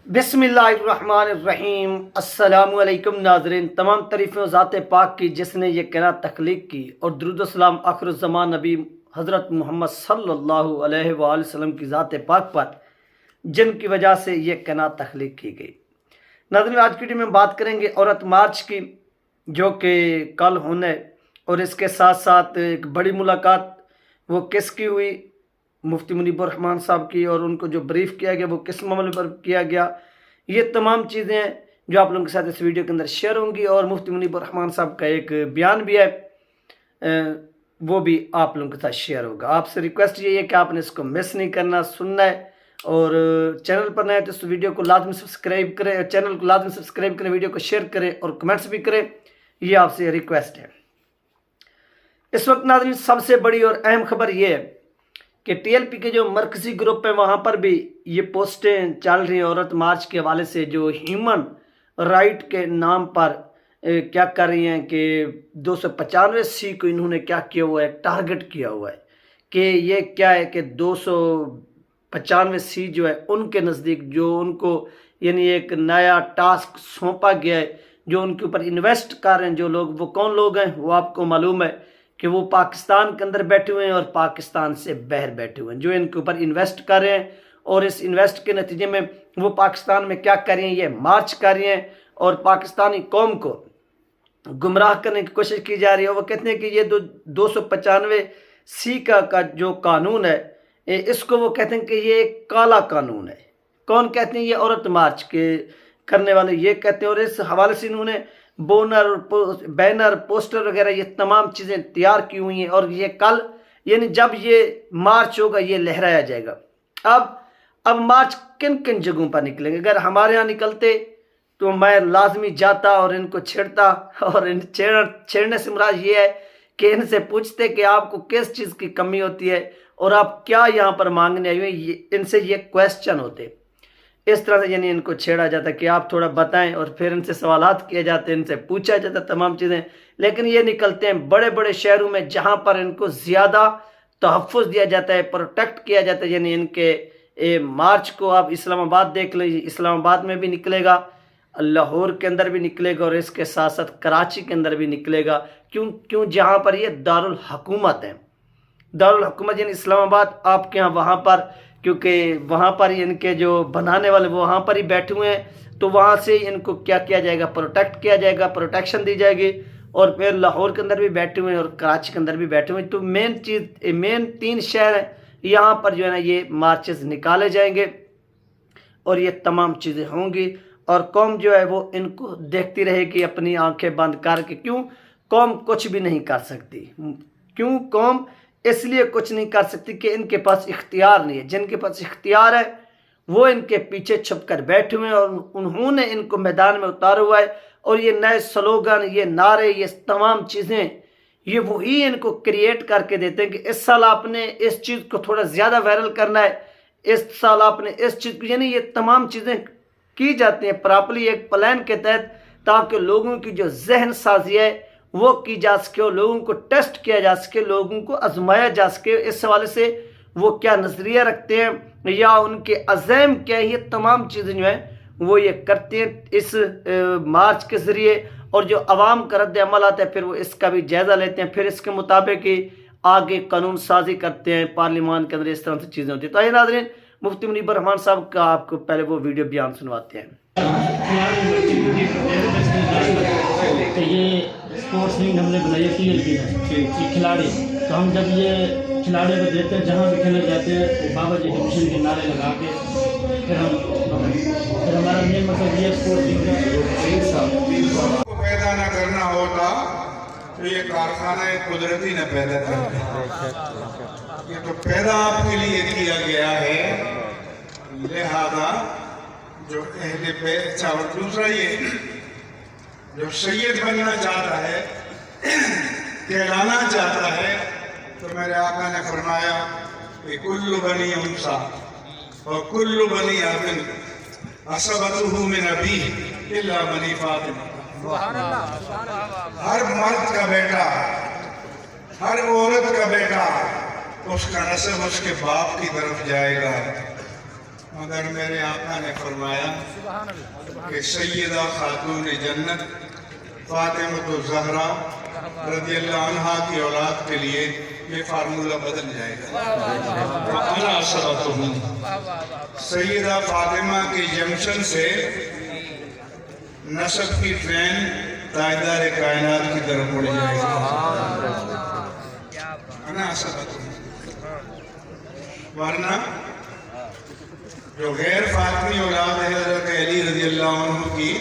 बिस्मिल्लाहिर्रहमानिर्रहीम। अस्सलामु अलैकुम नाज़रीन, तमाम तारीफ़ें ज़ात पाक की जिसने ये कायनात तख्लीक की, और दुरूद व सलाम आखिरुज़्ज़मान नबी हज़रत मोहम्मद सल्लल्लाहु अलैहि वसल्लम की ज़ात पाक पर जिनकी वजह से ये कायनात तख्लीक की गई। नाज़रीन, आज की वीडियो में बात करेंगे औरत मार्च की, जो कि कल होने, और इसके साथ साथ एक बड़ी मुलाकात वो किसकी हुई, मुफ्ती मुनीबुर रहमान साहब की, और उनको जो ब्रीफ किया गया वो किस मामले पर किया गया। ये तमाम चीज़ें हैं जो आप लोगों के साथ इस वीडियो के अंदर शेयर होंगी, और मुफ्ती मुनीबुर रहमान साहब का एक बयान भी है, वो भी आप लोगों के साथ शेयर होगा। आपसे रिक्वेस्ट ये है कि आपने इसको मिस नहीं करना, सुनना है, और चैनल पर नए तो इस वीडियो को लाजमी सब्सक्राइब करें, चैनल को लाजमी सब्सक्राइब करें, वीडियो को शेयर करें और कमेंट्स भी करें, ये आपसे रिक्वेस्ट है। इस वक्त नाज़रीन सबसे बड़ी और अहम खबर ये है कि टीएलपी के जो मरकजी ग्रुप है वहाँ पर भी ये पोस्टें चल रही हैं औरत मार्च के हवाले से, जो ह्यूमन राइट के नाम पर क्या कर रही हैं कि 295C को इन्होंने क्या किया हुआ है, टारगेट किया हुआ है कि ये क्या है कि 295C जो है उनके नज़दीक, जो उनको यानी एक नया टास्क सौंपा गया है, जो उनके ऊपर इन्वेस्ट कर रहे हैं जो लोग, वो कौन लोग हैं वो आपको मालूम है कि वो पाकिस्तान के अंदर बैठे हुए हैं और पाकिस्तान से बाहर बैठे हुए हैं, जो इनके ऊपर इन्वेस्ट कर रहे हैं। और इस इन्वेस्ट के नतीजे में वो पाकिस्तान में क्या कर रही हैं, ये मार्च कर रही हैं और पाकिस्तानी कौम को गुमराह करने की कोशिश की जा रही है। वो कहते हैं कि ये 295C का जो कानून है, इसको वो कहते हैं कि ये एक काला कानून है। कौन कहते हैं? ये औरत मार्च के करने वाले ये कहते हैं, और इस हवाले से इन्होंने बैनर पोस्टर वगैरह ये तमाम चीज़ें तैयार की हुई हैं, और ये कल यानी जब ये मार्च होगा ये लहराया जाएगा। अब मार्च किन किन जगहों पर निकलेंगे? अगर हमारे यहाँ निकलते तो मैं लाजमी जाता और इनको छेड़ता, और इन छेड़ने से मुराद ये है कि इनसे पूछते कि आपको किस चीज़ की कमी होती है और आप क्या यहाँ पर मांगने आए हुए, इनसे ये क्वेश्चन होते। इस तरह से यानी इनको छेड़ा जाता कि आप थोड़ा बताएं, और फिर इनसे सवालात किए जाते, इनसे पूछा जाता तमाम चीज़ें। लेकिन ये निकलते हैं बड़े बड़े शहरों में जहाँ पर इनको ज़्यादा तहफ़्फ़ुज़ दिया जाता है, प्रोटेक्ट किया जाता है। यानी इनके मार्च को आप इस्लामाबाद देख लीजिए, इस्लामाबाद में भी निकलेगा, लाहौर के अंदर भी निकलेगा, और इसके साथ साथ कराची के अंदर भी निकलेगा। क्यों? जहाँ पर ये दारुल हुकूमत है, दारुल हुकूमत यानी इस्लामाबाद आपके यहाँ, वहाँ पर, क्योंकि वहाँ पर इनके जो बनाने वाले वो वहाँ पर ही बैठे हुए हैं, तो वहाँ से इनको क्या किया जाएगा, प्रोटेक्ट किया जाएगा, प्रोटेक्शन दी जाएगी। और फिर लाहौर के अंदर भी बैठे हुए हैं और कराची के अंदर भी बैठे हुए हैं। तो मेन 3 शहर हैं, यहाँ पर जो है ना ये मार्चेस निकाले जाएंगे और ये तमाम चीज़ें होंगी, और कौम जो है वो इनको देखती रहेगी अपनी आंखें बंद करके। क्यों? कौम कुछ भी नहीं कर सकती। क्यों कौम इसलिए कुछ नहीं कर सकती कि इनके पास इख्तियार नहीं है। जिनके पास इख्तियार है वो इनके पीछे छुप कर बैठे हुए हैं, और उन्होंने इनको मैदान में उतारा हुआ है। और ये नए स्लोगन, ये नारे, ये तमाम चीज़ें, ये वही इनको क्रिएट करके देते हैं कि इस साल आपने इस चीज़ को थोड़ा ज़्यादा वायरल करना है, इस साल आपने इस चीज़ को, यानी ये तमाम चीज़ें की जाती हैं प्रॉपरली एक प्लान के तहत, ताकि लोगों की जो जहन साजी है वो की जा सके, और लोगों को टेस्ट किया जा सके, लोगों को आजमाया जा सके। इस हवाले से वो क्या नज़रिया रखते हैं या उनके अज़म क्या है, ये तमाम चीज़ें जो हैं वो ये करते हैं इस मार्च के ज़रिए। और जो अवाम का रद्द अमल आता है फिर वो इसका भी जायज़ा लेते हैं, फिर इसके मुताबिक ही आगे कानून साजी करते हैं पार्लियामान के अंदर। इस तरह से चीज़ें होती हैं। तो आइए नाज़रीन, मुफ्ती मुनीबुर रहमान साहब का आपको पहले वो वीडियो बयान सुनवाते हैं। ये स्पोर्ट्स लीग हमने बनाई है टीएलपी में, ये खिलाड़ी, तो हम जब ये खिलाड़ी को देते हैं जहाँ भी खेलने जाते हैं तो बाबा जी के मिशन के नारे लगा के फिर हमारा मेन मतलब ये स्पोर्ट्स लीग को पैदा न करना होता तो ये कारखाना कुदरती न पैदा करता। ये तो पैदा आपके लिए किया गया है, लिहाजा जो अहले पे। अच्छा, और दूसरा ये जो सैयद बनना चाहता है, कहलाना चाहता है, तो मेरे आका ने फरमाया कि कुल्लु बनी उनसा और कुल्लु बनी आबिन असबतुहु मिन अबी इल्ला बनी फातिमा। हर मर्द का बेटा, हर औरत का बेटा, उसका नस्ब उसके बाप की तरफ जाएगा। मगर मेरे आका ने फरमाया कि सैयदा खातून जन्नत फातिमा ज़हरा रज़ियल्लाहु अन्हा की औलाद के लिए ये फार्मूला बदल जाएगा। अना असरतुहु, सैयदा फातिमा की जंक्शन से नसब की ट्रेन ताजदार कायनात की तरफ उड़ जाएगी। अना असरतुहु, वरना जो गैर फातमी औलाद है हज़रत अली रज़ियल्लाहु अन्हु की,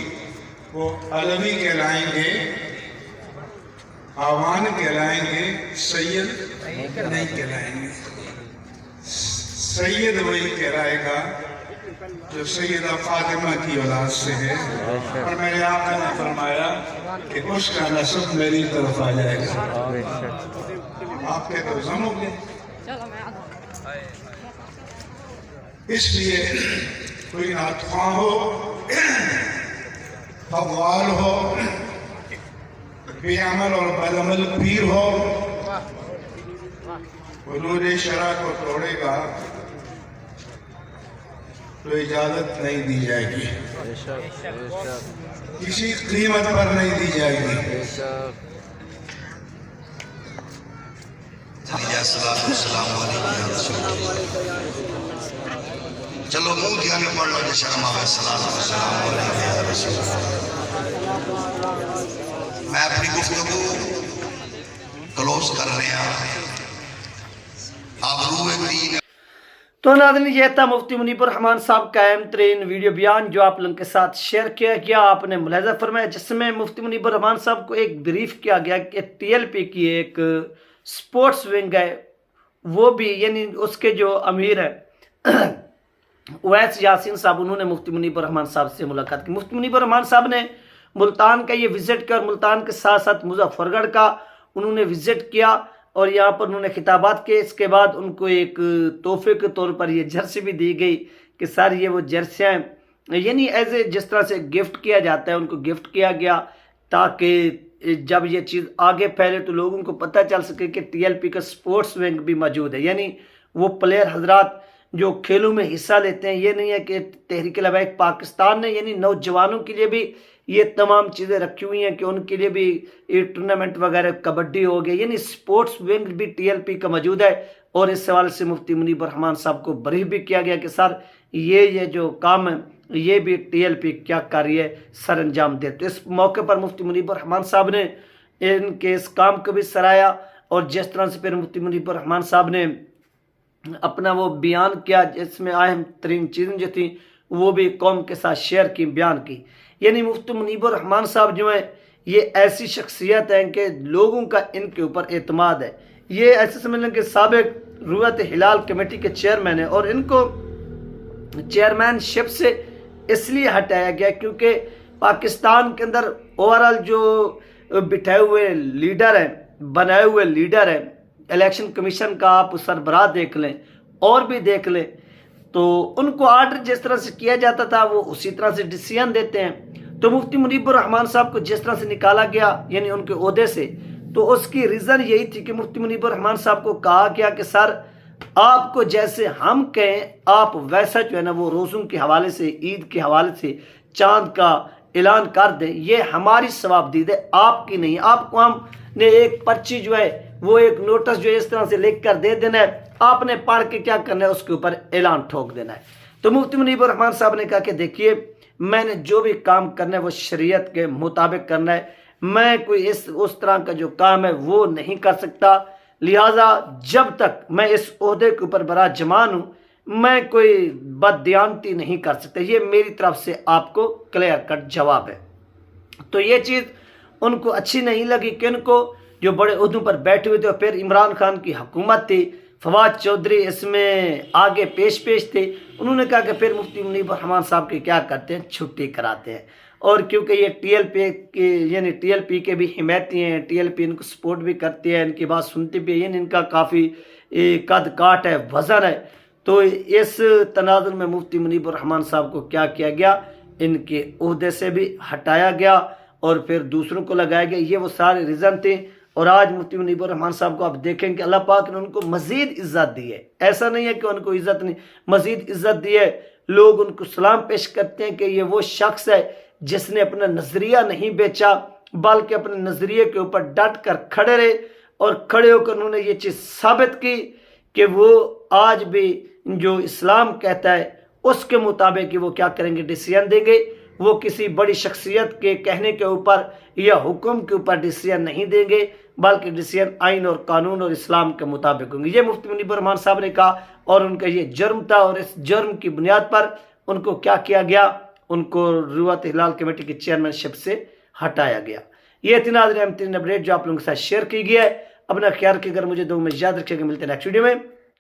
वो अलवी कहलाएंगे, आवान कहलाएंगे, सैयद नहीं कहलाएंगे। सैयद वही कहलाएगा जो सैयदा फातिमा की औलाद से है, और मेरे आका ने फरमाया कि उसका नस्ब मेरी तरफ आ जाएगा। आपके तो जम हो गए। इसलिए कोई नातख्वां हो, अव्वाल हो, बेअमल और बदअमल पीर हो, हुदूद शरअ को तोड़ेगा तो इजाजत नहीं दी जाएगी, किसी कीमत पर नहीं दी जाएगी। चलो मुंह दिया में पढ़ लो जो शर्म आवे। मैं अपनी गुफ्तगू क्लोज कर रहे हैं। आबरू दीन। तो नाज़रीन, ये था मुफ्ती मुनीबुर रहमान साहब का अहम तरीन वीडियो बयान जो आप लोगों के साथ शेयर किया गया। आपने मुलाहिज़ा फरमाया जिसमें मुफ्ती मुनीबुर रहमान साहब को एक ब्रीफ किया गया कि TLP की एक स्पोर्ट्स विंग है, वो भी यानी उसके जो अमीर है उवैस यासीन साहब, उन्होंने मुफ्ती मुनीबुर रहमान साहब से मुलाकात की। मुफ्ती मुनीबुर रहमान साहब ने मुल्तान का ये विज़िट किया और मुल्तान के साथ साथ मुजफ्फरगढ़ का उन्होंने विज़िट किया और यहाँ पर उन्होंने खिताबात किए। इसके बाद उनको एक तोहफे के तौर पर ये जर्सी भी दी गई कि सर ये वो जर्सियाँ यानी एज ए जिस तरह से गिफ्ट किया जाता है उनको गिफ्ट किया गया, ताकि जब ये चीज़ आगे फैले तो लोगों को पता चल सके कि TLP का स्पोर्ट्स विंग भी मौजूद है। यानी वो प्लेयर हजरात जो खेलों में हिस्सा लेते हैं, ये नहीं है कि तहरीक लबैक पाकिस्तान ने यानी नौजवानों के लिए भी ये तमाम चीज़ें रखी हुई हैं कि उनके लिए भी ये टूर्नामेंट वगैरह, कबड्डी हो गया, यानी स्पोर्ट्स विंग भी TLP का मौजूद है। और इस सवाल से मुफ्ती मुनीबुर रहमान साहब को ब्रीफ भी किया गया कि सर ये जो काम है ये भी TLP क्या कार्य सर अंजाम दे। तो इस मौके पर मुफ्ती मुनीबुर रहमान साहब ने इनके इस काम को भी सराहा और जिस तरह से फिर मुफ्ती मुनीबुर रहमान साहब ने अपना वो बयान किया जिसमें अहम तरीन चीज़ें जो थी वो भी कौम के साथ शेयर की, बयान की। यानी मुफ्ती मुनीबुर रहमान साहब जो हैं ये ऐसी शख्सियत हैं कि लोगों का इनके ऊपर एतमाद है। ये ऐसे समझ लें कि साबिक रुयत हिलाल कमेटी के चेयरमैन है और इनको चेयरमैनशिप से इसलिए हटाया गया क्योंकि पाकिस्तान के अंदर ओवरऑल जो बिठाए हुए लीडर हैं, बनाए हुए लीडर हैं, इलेक्शन कमीशन का आप सरबराह देख लें और भी देख लें, तो उनको आर्डर जिस तरह से किया जाता था वो उसी तरह से डिसीजन देते हैं। तो मुफ्ती मुनीबुर रहमान साहब को जिस तरह से निकाला गया यानी उनके ओहदे से, तो उसकी रीज़न यही थी कि मुफ्ती मुनीबुर रहमान साहब को कहा गया कि सर आपको जैसे हम कहें आप वैसा जो है ना वो रोज़ों के हवाले से, ईद के हवाले से चांद का ऐलान कर दें, ये हमारी सवाबदीद है, आपकी नहीं। आपको हमने एक पर्ची जो है वो एक नोटिस जो है इस तरह से लिख कर दे देना है, आपने पढ़ के क्या करना है उसके ऊपर ऐलान ठोक देना है। तो मुफ्ती मुनीबुर रहमान साहब ने कहा कि देखिए मैंने जो भी काम करना है वो शरीयत के मुताबिक करना है, मैं कोई उस तरह का जो काम है वो नहीं कर सकता, लिहाजा जब तक मैं इस ओहदे के ऊपर बड़ा जमान हूँ मैं कोई बददियानती नहीं कर सकता। ये मेरी तरफ से आपको क्लियर कट जवाब है। तो ये चीज़ उनको अच्छी नहीं लगी कि उनको जो बड़े उहदों पर बैठे हुए थे और फिर इमरान खान की हुकूमत थी, फवाद चौधरी इसमें आगे पेश थे, उन्होंने कहा कि फिर मुफ्ती मुनीबुर रहमान साहब की क्या करते हैं, छुट्टी कराते हैं। और क्योंकि ये TLP के भी हिमायती हैं, TLP इनको सपोर्ट भी करती है, इनकी बात सुनती भी है, इनका काफ़ी कद काट है, वज़न है। तो इस तनाजुर में मुफ्ती मुनीबुर रहमान साहब को क्या किया गया, इनके ओहदे से भी हटाया गया और फिर दूसरों को लगाया गया। ये वो सारे रीज़न थे। और आज मुफ्ती मुनीबुर रहमान साहब को आप देखें कि अल्लाह पाक ने उनको मज़ीद इज़्ज़त दी है। ऐसा नहीं है कि उनको इज़्ज़त नहीं, मज़ीद इज़्ज़त दी है। لوگ ان کو سلام پیش کرتے ہیں کہ یہ وہ شخص ہے جس نے اپنا نظریہ نہیں بیچا بلکہ اپنے نظریے کے اوپر ڈٹ کر کھڑے رہے اور کھڑے ہو کر انہوں نے یہ چیز ثابت کی کہ وہ آج بھی جو اسلام کہتا ہے اس کے مطابق وہ کیا کریں گے، ڈیسیژن دیں گے. وہ کسی بڑی شخصیت کے کہنے کے اوپر یا حکم کے اوپر ڈیسیژن نہیں دیں گے بلکہ ڈیسیژن آئین اور قانون اور اسلام کے مطابق ہوں گے. یہ مفتی منیب الرحمان صاحب نے کہا اور ان کا یہ جرم تھا، اور اس جرم کی بنیاد پر ان کو کیا کیا گیا، ان کو روایت ہلال کمیٹی کی چیئرمین شپ سے ہٹایا گیا. یہ تھی ناظرین اپڈیٹ جو آپ لوگوں کے ساتھ شیئر کی گئی ہے. اپنا خیال رکھیے گا، مجھے دو میں یاد رکھیے گا. ملتے ہیں نیکسٹ ویڈیو میں.